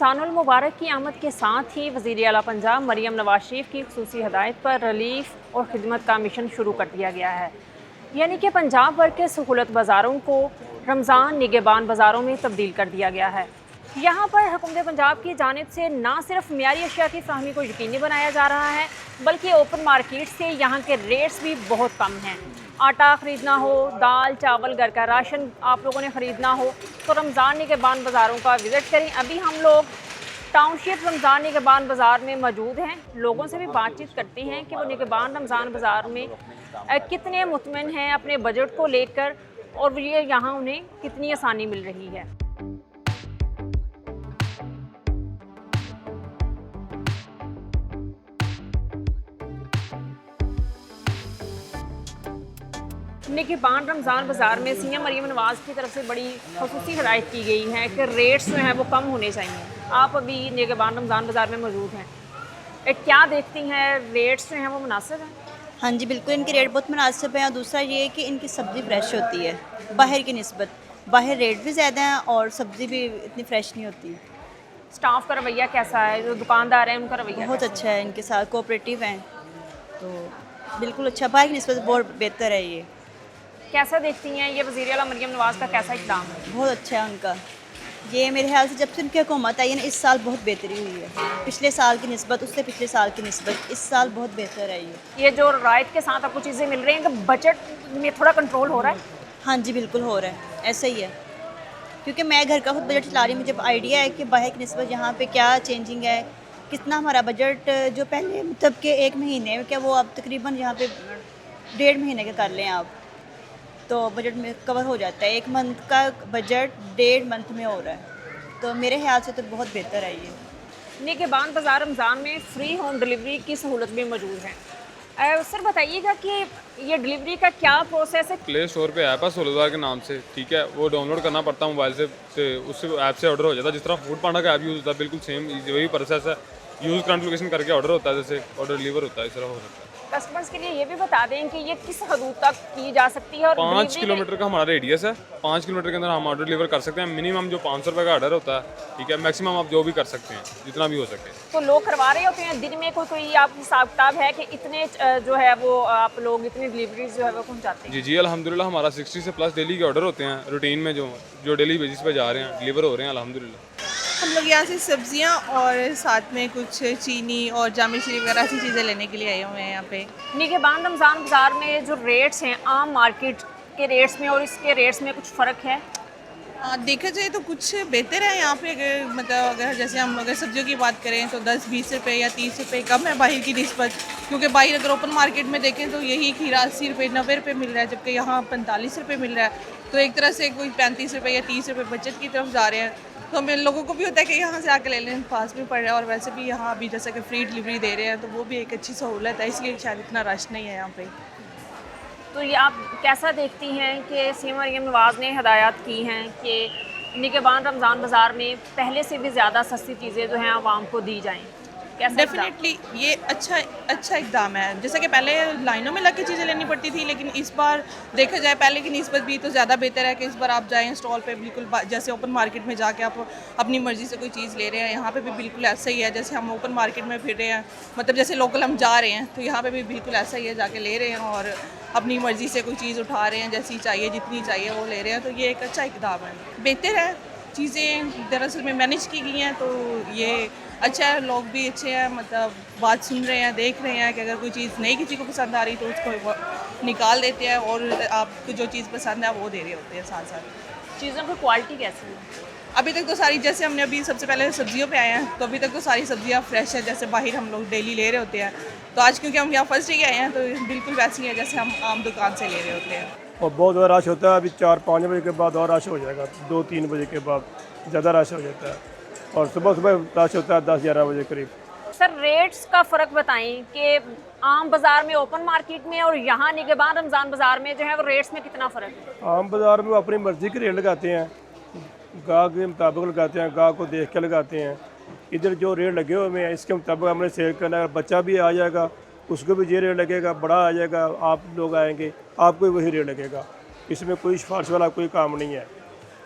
रमज़ानुल मुबारक की आमद के साथ ही वज़ीर आला पंजाब मरियम नवाज शरीफ की खुसूसी हदायत पर रिलीफ और खिदमत का मिशन शुरू कर दिया गया है। यानी कि पंजाब भर के सहूलत बाज़ारों को रमज़ान निगहबान बाज़ारों में तब्दील कर दिया गया है। यहाँ पर हुकूमत पंजाब की जानिब से न सिर्फ मियारी अशिया की फ़राहमी को यकीनी बनाया जा रहा है, बल्कि ओपन मार्केट से यहाँ के रेट्स भी बहुत कम हैं। आटा ख़रीदना हो, दाल चावल घर का राशन आप लोगों ने ख़रीदना हो तो रमज़ान निगहबान बाज़ारों का विज़िट करें। अभी हम लोग टाउनशिप रमज़ान निगहबान बाज़ार में मौजूद हैं। लोगों से भी बातचीत करते हैं कि वो निगहबान रमज़ान बाज़ार में कितने मुतमिन हैं अपने बजट को लेकर और ये यहाँ उन्हें कितनी आसानी मिल रही है। निगहबान रमज़ान बाज़ार में सीएम मरियम नवाज़ की तरफ से बड़ी ख़ुसूसी हिदायत की गई है कि रेट्स जो हैं वो कम होने चाहिए। आप अभी निगहबान रमज़ान बाज़ार में मौजूद हैं, क्या देखती हैं, रेट्स जो हैं वो मुनासिब हैं? हाँ जी, बिल्कुल इनके रेट बहुत मुनासिब हैं और दूसरा ये है कि इनकी सब्ज़ी फ़्रेश होती है बाहर की निस्बत। बाहर रेट भी ज़्यादा हैं और सब्ज़ी भी इतनी फ़्रेश नहीं होती। स्टाफ का रवैया कैसा है, जो दुकानदार हैं उनका रवैया बहुत कैसा अच्छा है, इनके साथ कोऑपरेटिव हैं, तो बिल्कुल अच्छा, बाहर की निस्बत बहुत बेहतर है ये। कैसा देखती हैं ये वज़ीर आला मरियम नवाज़ का कैसा इक़दाम है? बहुत अच्छा है उनका ये। मेरे ख्याल से जब से उनकी हुकूमत आई है ना, इस साल बहुत बेहतरी हुई है पिछले साल की निस्बत, उससे पिछले साल की निस्बत इस साल बहुत बेहतर है ये। जो रायत के साथ आपको चीज़ें मिल रही हैं कि बजट में थोड़ा कंट्रोल हो रहा है? हाँ जी, बिल्कुल हो रहा है, ऐसा ही है, क्योंकि मैं घर का खुद बजट चला रही हूँ, मुझे आइडिया है कि बाहर की निस्बत यहाँ पे क्या चेंजिंग है, कितना हमारा बजट जो पहले मतलब कि 1 महीने में क्या वो अब तकरीबन यहाँ पे 1.5 महीने का कर लें आप, तो बजट में कवर हो जाता है। 1 मंथ का बजट 1.5 मंथ में हो रहा है, तो मेरे ख्याल से तो बहुत बेहतर है ये। निगहबान बाज़ार रमज़ान में फ्री होम डिलीवरी की सहूलत भी मौजूद है। सर बताइएगा कि ये डिलीवरी का क्या प्रोसेस है? प्ले स्टोर पे ऐप है सोलहदार के नाम से, ठीक है, वो डाउनलोड करना पड़ता है मोबाइल से उससे ऐप से ऑर्डर हो जाता है। जिस तरह फूड पांडा का ऐप यूज़ होता है, बिल्कुल सेम वही प्रोसेस है। यूज़ करंट लोकेशन करके ऑर्डर होता है, जैसे ऑर्डर डिलीवर होता है, इस तरह हो सकता है। कस्टमर्स के लिए ये भी बता दें कि ये किस हदूद तक की जा सकती है और 5 किलोमीटर का हमारा रेडियस है। 5 किलोमीटर के अंदर हम ऑर्डर डिलीवर कर सकते हैं। मिनिमम जो 500 रुपये का ऑर्डर होता है, ठीक है, मैक्सिमम आप जो भी कर सकते हैं, जितना भी हो सके। तो लोग करवा रहे होते हैं दिन में कोई आप हिसाब किताब है कि इतने जो है वो आप लोग इतनी डिलीवरीज जो है वो पहुँचाते हैं? जी अल्हम्दुलिल्लाह हमारा 60 से प्लस डेली के ऑर्डर होते हैं रूटीन में, जो डेली बेसिस पे जा रहे हैं, डिलीवर हो रहे हैं अल्हम्दुलिल्लाह। हम लोग यहाँ से सब्जियाँ और साथ में कुछ चीनी और जामिन शरीफ वगैरह ऐसी चीज़ें लेने के लिए आए हुए हैं यहाँ पे। निगहबान रमज़ान बाज़ार में जो रेट्स हैं आम मार्केट के रेट्स में और इसके रेट्स में कुछ फ़र्क है? देखा जाए तो कुछ बेहतर है यहाँ पे, अगर मतलब अगर जैसे हम अगर सब्जियों की बात करें तो 10-20 रुपये या 30 रुपये कम है बाहर की निस्बत, क्योंकि बाहर अगर ओपन मार्केट में देखें तो यही खीरा 80 रुपये 90 रुपये मिल रहा है, जबकि यहाँ 45 रुपये मिल रहा है। तो एक तरह से कोई 35 रुपये या 30 रुपये बचत की तरफ जा रहे हैं, तो हमें लोगों को भी होता है कि यहाँ से आके ले लें, पास में पड़ रहा है, और वैसे भी यहाँ अभी जैसे कि फ्री डिलीवरी दे रहे हैं तो वो भी एक अच्छी सहूलत है, इसलिए शायद इतना रश नहीं है यहाँ पे। तो ये आप कैसा देखती हैं कि सीएम मरियम नवाज़ ने हदायत की हैं कि निगहबान रमज़ान बाज़ार में पहले से भी ज़्यादा सस्ती चीज़ें जो हैं आवाम को दी जाएँ? डेफिनेटली ये अच्छा इकदाम है। जैसा कि पहले लाइनों में लग के चीज़ें लेनी पड़ती थी, लेकिन इस बार देखा जाए पहले की निस्बत भी तो ज़्यादा बेहतर है कि इस बार आप जाएं स्टॉल पे, बिल्कुल जैसे ओपन मार्केट में जाके आप अपनी मर्ज़ी से कोई चीज़ ले रहे हैं, यहाँ पे भी बिल्कुल ऐसा ही है जैसे हम ओपन मार्केट में फिर रहे हैं, मतलब जैसे लोकल हम जा रहे हैं तो यहाँ पर भी बिल्कुल ऐसा ही है, जाके ले रहे हैं और अपनी मर्ज़ी से कोई चीज़ उठा रहे हैं, जैसी चाहिए जितनी चाहिए वो ले रहे हैं। तो ये एक अच्छा इकदाम है, बेहतर है, चीज़ें दरअसल में मैनेज की गई हैं, तो ये अच्छा है। लोग भी अच्छे हैं, मतलब बात सुन रहे हैं, देख रहे हैं कि अगर कोई चीज़ नहीं किसी को पसंद आ रही तो उसको निकाल देते हैं और आपको जो चीज़ पसंद है वो दे रहे होते हैं साथ साथ। चीज़ों की क्वालिटी कैसी है? अभी तक तो सारी, जैसे हमने अभी सबसे पहले सब्जियों पे आए हैं तो अभी तक तो सारी सब्जियां फ्रेश है, जैसे बाहर हम लोग डेली ले रहे होते हैं, तो आज क्योंकि हम यहाँ फर्स्ट डे आए हैं तो बिल्कुल वैसी है जैसे हम आम दुकान से ले रहे होते हैं। और बहुत ज़्यादा रश होता है, अभी 4-5 बजे के बाद और रश हो जाएगा, 2-3 बजे के बाद ज़्यादा रश हो जाता है, और सुबह रश होता है 10-11 बजे करीब। सर रेट्स का फ़र्क बताएं कि आम बाज़ार में ओपन मार्केट में और यहाँ निगहबान रमज़ान बाज़ार में जो है वो रेट्स में कितना फ़र्क है? आम बाज़ार में अपनी मर्ज़ी के रेट लगाते हैं, गाहक के मुताबिक लगाते हैं, गाहक को देख के लगाते हैं। इधर जो रेट लगे हुए हैं इसके मुताबिक हमने सेल करना है, बच्चा भी आ जाएगा उसको भी ये रेट लगेगा, बड़ा आ जाएगा, आप लोग आएंगे आपको वही रेट लगेगा, इसमें कोई सिफारिश वाला कोई काम नहीं है।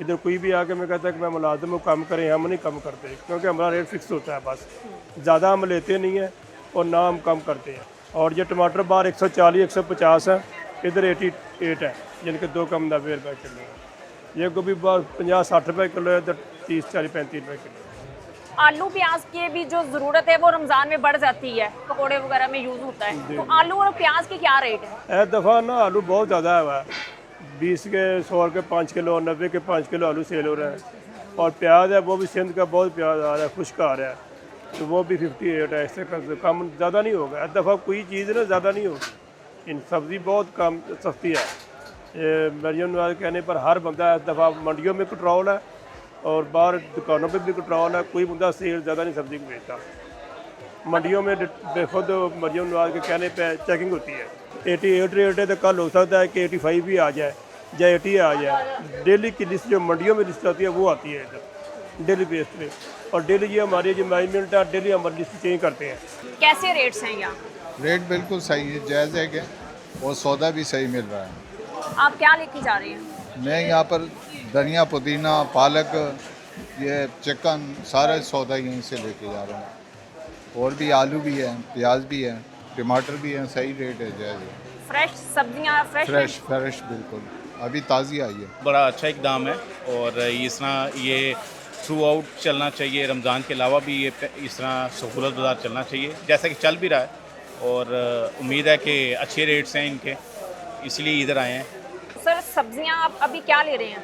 इधर कोई भी आके मैं कहता है कि मैं मुलाजिम हूँ, कम करें, हम नहीं कम करते क्योंकि हमारा रेट फिक्स होता है बस। ज़्यादा हम लेते नहीं हैं और ना हम कम करते हैं। और ये टमाटर बाहर 140 150 है, इधर 88 है, जिनके 2 कम 90 रुपये किलो है। ये गोभी बाहर 50-60 रुपये किलो है, इधर 30-40-35 रुपये किलो है। आलू प्याज की भी जो ज़रूरत है वो रमज़ान में बढ़ जाती है, पकोड़े वगैरह में यूज़ होता है, तो आलू और प्याज की क्या रेट है? इस दफ़ा ना आलू बहुत ज़्यादा है, 20 के 100 के 5 किलो, 90 के 5 किलो आलू सेल हो रहे हैं। और प्याज है वो भी सिंध का बहुत प्याज आ रहा है, खुश्क आ रहा है, तो वो भी 58 है। इससे कम ज़्यादा नहीं होगा इस दफ़ा, कोई चीज़ ना ज़्यादा नहीं होगी। इन सब्ज़ी बहुत कम सस्ती है। ये मरियम नवाज कहने पर हर बंदा इस दफ़ा मंडियों में कंट्रोल है और बाहर दुकानों पे भी कंट्रोल है, कोई बंदा सेल ज़्यादा नहीं सब्ज़ी को बेचता। मंडियों में खुद मरियम नवाज के कहने पे चेकिंग होती है। 88 रेट है, तो कल हो सकता है कि 85 भी आ जाए या 80 आ जाए। डेली की लिस्ट जो मंडियों में लिस्ट आती है वो आती है इधर डेली बेस पे, और डेली ये हमारी जो मैनेजमेंट है डेली हमारी लिस्ट चेंज करते हैं। कैसे रेट्स हैं यहाँ? रेट बिल्कुल सही है, जायज़ है कि और सौदा भी सही मिल रहा है। आप क्या लेके जा रहे हैं? मैं यहाँ पर धनिया, पुदीना, पालक, ये चिकन, सारा सौदा यहीं से लेके जा रहा हूँ। और भी आलू भी है, प्याज भी है, टमाटर भी है, सही रेट है, जायज़ है। फ्रेश सब्जियाँ फ्रेश बिल्कुल अभी ताज़ी आई है। बड़ा अच्छा इकदाम है और इस तरह ये थ्रू आउट चलना चाहिए। रमज़ान के अलावा भी ये इस तरह सहूलत बाज़ार चलना चाहिए, जैसा कि चल भी रहा है। और उम्मीद है कि अच्छे रेट्स हैं इनके, इसलिए इधर आए हैं। सर सब्जियाँ आप अभी क्या ले रहे हैं?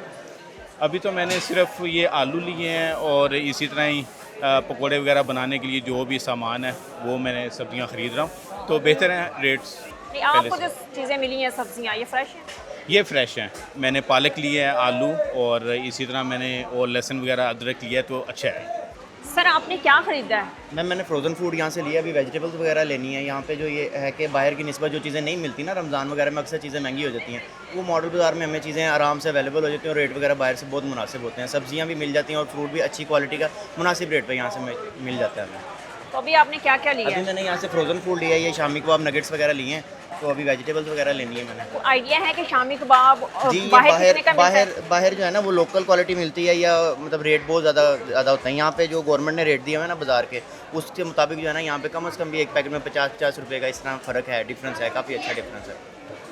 अभी तो मैंने सिर्फ ये आलू लिए हैं और इसी तरह ही पकोड़े वगैरह बनाने के लिए जो भी सामान है वो मैंने सब्जियां ख़रीद रहा हूँ, तो बेहतर हैं रेट्स। आपको जो चीज़ें मिली हैं सब्जियाँ ये फ्रेश हैं? ये फ्रेश हैं। मैंने पालक लिए है, आलू, और इसी तरह मैंने और लहसुन वगैरह अदरक लिया है, तो अच्छा है। सर आपने क्या ख़रीदा है? मैंने फ़्रोज़न फूड यहाँ से लिया। अभी वेजिटेबल्स वगैरह लेनी है। यहाँ पे जो ये है कि बाहर की निस्बत जो चीज़ें नहीं मिलती ना, रमज़ान वगैरह में अक्सर चीज़ें महंगी हो जाती हैं, वो मॉडल बाज़ार में हमें चीज़ें आराम से अवेलेबल हो जाती हैं और रेट वगैरह बाहर से बहुत मुनासिब होते हैं। सब्जियाँ भी मिल जाती हैं और फ्रूट भी अच्छी क्वालिटी का मुनासिब रेट पर यहाँ से मिल जाता है हमें। तो अभी आपने क्या क्या लिया अभी है? मैंने यहाँ से फ़्रोज़न फूड लिया है, ये शामी कबाब नगेट्स वगैरह लिए हैं, तो अभी वेजिटेबल्स वगैरह लेनी है मैंने। तो आइडिया है कि शामी कबाब जी, ये बाहर कितने का मिलता है? बाहर जो है ना वो लोकल क्वालिटी मिलती है, या मतलब रेट बहुत ज़्यादा होता है। यहाँ पे जो गवर्नमेंट ने रेट दिया है ना बाज़ार के, उसके मुताबिक जो है ना यहाँ पे कम से कम भी एक पैकेट में 50-50 रुपये का इस तरह फ़र्क है, डिफरेंस है, काफ़ी अच्छा डिफरेंस है।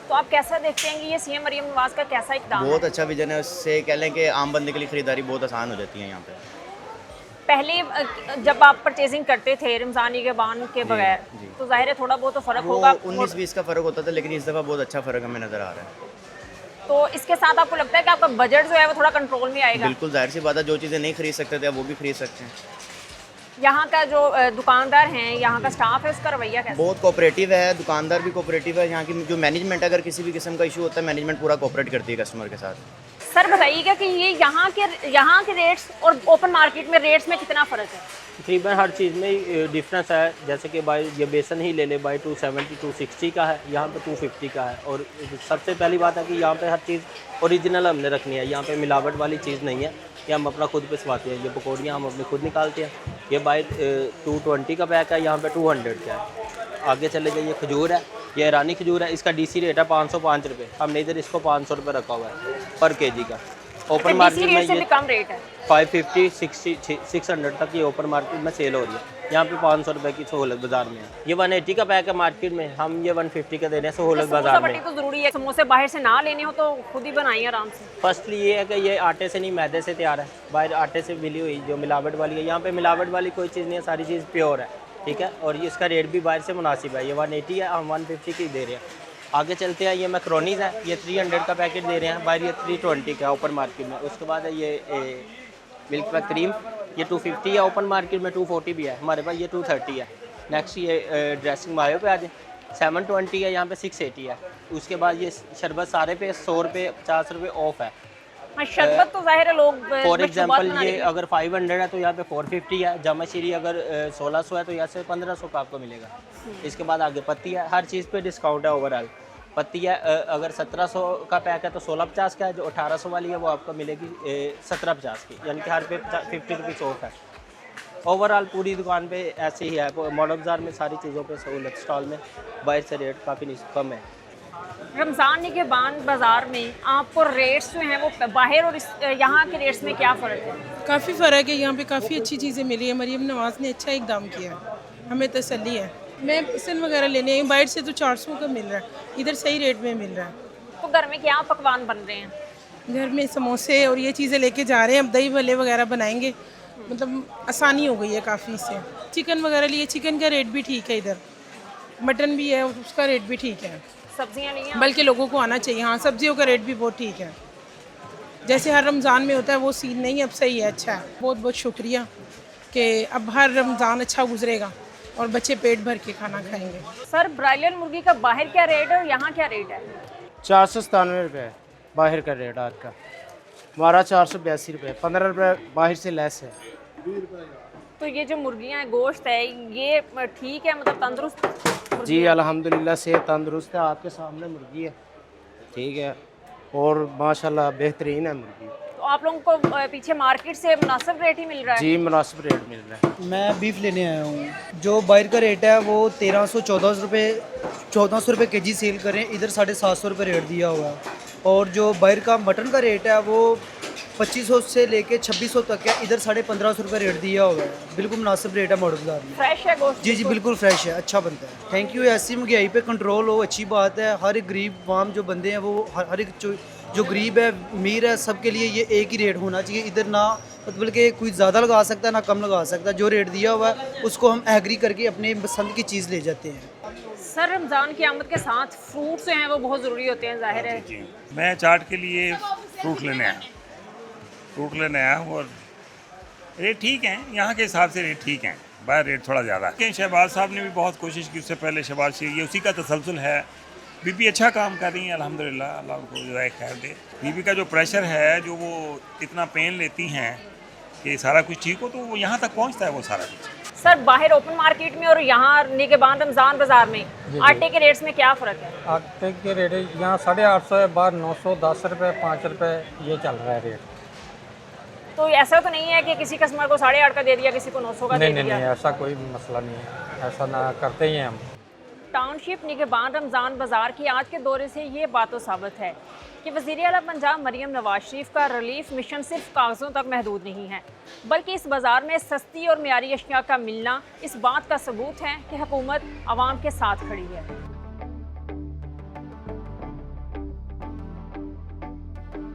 तो आप कैसा देखते हैं कि ये सीएम मरियम नवाज का कैसा इकदाम है? बहुत अच्छा विजन है, उससे कह लें कि आम बंदे के लिए ख़रीदारी बहुत आसान हो जाती है यहाँ पे। पहले जब आप परचेजिंग करते थे रमज़ानी के बान के बगैर, तो जाहिर है थोड़ा बहुत तो फ़र्क वो होगा। 19-20 का फ़र्क होता था, लेकिन इस दफ़ा बहुत अच्छा फ़र्क हमें नज़र आ रहा है। तो इसके साथ आपको लगता है कि आपका बजट जो है वो थोड़ा कंट्रोल में आएगा? बिल्कुल, जाहिर सी बात है, जो चीज़ें नहीं खरीद सकते थे अब वो भी खरीद सकते हैं। यहाँ का जो दुकानदार हैं, यहाँ का स्टाफ है, उसका रवैया कैसा? बहुत कोऑपरेटिव है, दुकानदार भी कोऑपरेटिव है। यहाँ की जो मैनेजमेंट, अगर किसी भी किस्म का इशू होता है, मैनेजमेंट पूरा कोऑपरेट करती है कस्टमर के साथ। सर बताइएगा कि ये यहाँ के रेट्स और ओपन मार्केट में रेट्स में कितना फ़र्क है? तकरीबन हर चीज़ में डिफरेंस है। जैसे कि बाई ये बेसन ही ले ले, बाई 270 260 का है, यहाँ पे 250 का है। और सबसे पहली बात है कि यहाँ पे हर चीज़ ओरिजिनल हमने रखनी है, यहाँ पे मिलावट वाली चीज़ नहीं है, ये हम अपना खुद पिसवाते हैं। ये पकौड़ियाँ हम अपनी खुद निकालते हैं। ये बाई 220 का पैक है, यहाँ पे 200 का है। आगे चले जाइए, खजूर है, ये ईरानी खजूर है, इसका डीसी रेट है 505 रुपये। हमने इधर इसको 500 रुपये रखा हुआ है पर केजी का। ओपन मार्केट में ये कम रेट है, 550 60 600 तक ये ओपन मार्केट में सेल हो रही है। यहाँ पे 500 रुपये की सहूलत बाजार में है। ये 180 का पैक है मार्केट में, हम ये 150 का दे रहे हैं सहूलत बाजार में। तो ज़रूरी है समोसे बाहर से ना लेने हो तो खुद ही बनाइए आराम से। फर्स्टली ये है कि ये आटे से नहीं, मैदे से तैयार है। बाहर आटे से मिली हुई जो मिलावट वाली है, यहाँ पे मिलावट वाली कोई चीज़ नहीं है, सारी चीज़ प्योर है, ठीक है। और ये इसका रेट भी बाहर से मुनासिब है। ये 180 है, हम 150 की दे रहे हैं। आगे चलते हैं, ये मैक्रोनीज है, ये 300 का पैकेट दे रहे हैं, बाहर ये 320 का ओपन मार्केट में। उसके बाद है ये मिल्क पैक क्रीम, ये 250 है, ओपन मार्केट में 240 भी है, हमारे पास ये 230 है। नेक्स्ट ये ड्रेसिंग मायो पे आ जाए, 720 है, यहाँ पे 680 है। उसके बाद ये शरबत सारे पे 100 रुपये 50 रुपये ऑफ है। हाँ, शरबत तो जाहिर है लोग फॉर एग्जांपल ये अगर 500 है तो यहाँ पे 450 है। जामा शीरी अगर 1600 है तो यहाँ से 1500 का आपको मिलेगा। इसके बाद आगे पत्ती है, हर चीज़ पे डिस्काउंट है ओवरऑल। पत्ती है अगर 1700 का पैक है तो 1650 का है, जो 1800 वाली है वो आपको मिलेगी 1750 की, यानी कि हर पे 50 रुपीज़ ऑफ है। ओवरऑल पूरी दुकान पे ऐसे ही है। मॉडल बाज़ार में सारी चीज़ों पे सहूलत, स्टॉल में बाहर से रेट काफ़ी कम है। रमज़ान के बाद बाज़ार में आपको रेट्स जो हैं वो बाहर और यहाँ के रेट्स में क्या फ़र्क है? काफ़ी फ़र्क है। यहाँ पे काफ़ी अच्छी चीज़ें मिली है। मरीम नवाज़ ने अच्छा इकदाम किया है, हमें तसल्ली है। मैं पिसन वगैरह लेने आई, बाहर से तो 400 का मिल रहा है, इधर सही रेट में मिल रहा है। तो घर में क्या पकवान बन रहे हैं? घर में समोसे और ये चीज़ें लेके जा रहे हैं, अब दही भल्ले वगैरह बनाएंगे, मतलब आसानी हो गई है काफ़ी से। चिकन वगैरह लिए, चिकन का रेट भी ठीक है इधर, मटन भी है उसका रेट भी ठीक है। सब्जियाँ नहीं हैं? बल्कि लोगों को आना चाहिए। हाँ, सब्जियों का रेट भी बहुत ठीक है, जैसे हर रमज़ान में होता है वो सीन नहीं, अब सही है, अच्छा है। बहुत बहुत शुक्रिया कि अब हर रमज़ान अच्छा गुजरेगा और बच्चे पेट भर के खाना खाएंगे। सर, ब्रायलर मुर्गी का बाहर क्या रेट है और यहाँ क्या रेट है? 497 रुपये बाहर का रेट आज का, हमारा 482 रुपये, 15 रुपये बाहर से लेस है। तो ये जो मुर्गियाँ हैं, गोश्त है, ये ठीक है, मतलब तंदुरुस्त? जी अल्हम्दुलिल्लाह सेहत तंदुरुस्त है, आपके सामने मुर्गी है, ठीक है, और माशाल्लाह बेहतरीन है मुर्गी। तो आप लोगों को पीछे मार्केट से मुनासिब रेट ही मिल रहा है? जी मुनासिब रेट मिल रहा है। मैं बीफ लेने आया हूँ। जो बाहर का रेट है वो 1400 रुपये केजी सेल करें, इधर 750 रुपये रेट दिया हुआ है। और जो बाहर का मटन का रेट है वो 2500 से लेके 2600 तक है, इधर 1550 रुपये रेट दिया हुआ है। बिल्कुल मुनासिब रेट है मॉडल बाजार में। फ्रेश है गोश्त? जी बिल्कुल फ्रेश है, अच्छा बनता है। Thank you. ऐसी महंगाई पे कंट्रोल हो, अच्छी बात है। हर एक गरीब वाम जो बंदे हैं वो हर एक जो गरीब है अमीर है सबके लिए ये एक ही रेट होना चाहिए। इधर ना मतलब कि कोई ज़्यादा लगा सकता है ना कम लगा सकता है। जो रेट दिया हुआ है उसको हम एग्री करके अपने पसंद की चीज़ ले जाते हैं। सर, रमज़ान की आमद के साथ फ्रूट्स जो हैं वो बहुत ज़रूरी होते हैं, जाहिर है। जी, मैं चाट के लिए फ्रूट लेने आया हूँ और रेट ठीक हैं, यहाँ के हिसाब से रेट ठीक हैं, बाहर रेट थोड़ा ज़्यादा है। शहबाज साहब ने भी बहुत कोशिश की, उससे पहले शहबाज शेख, ये उसी का तसलसल है। बीबी अच्छा काम कर रही हैं अल्हम्दुलिल्लाह, अल्लाह उनको जज़ाए खैर दे। बीबी का जो प्रेशर है, जो वो इतना पेन लेती हैं कि सारा कुछ ठीक हो, तो वो यहाँ तक पहुँचता है वो सारा कुछ। सर, बाहर ओपन मार्केट में और यहाँ निगहबान रमज़ान बाज़ार में आटे के रेट्स में क्या फ़र्क है? आटे के रेट यहाँ 850 है, बाहर 910 रुपये, 5 रुपये ये चल रहा है रेट। तो ऐसा तो नहीं है कि किसी कस्टमर को 850 का दे दिया, किसी को 900 का दे दिया? नहीं, ऐसा कोई मसला नहीं है, ऐसा ना करते ही हैं हम। टाउनशिप निगहबान रमज़ान बाज़ार की आज के दौरे से ये बात तो साबित है कि वज़ीर आला पंजाब मरीम नवाज शरीफ का रिलीफ मिशन सिर्फ कागज़ों तक महदूद नहीं है, बल्कि इस बाज़ार में सस्ती और मियारी अशिया का मिलना इस बात का सबूत है कि हुकूमत आवाम के साथ खड़ी है।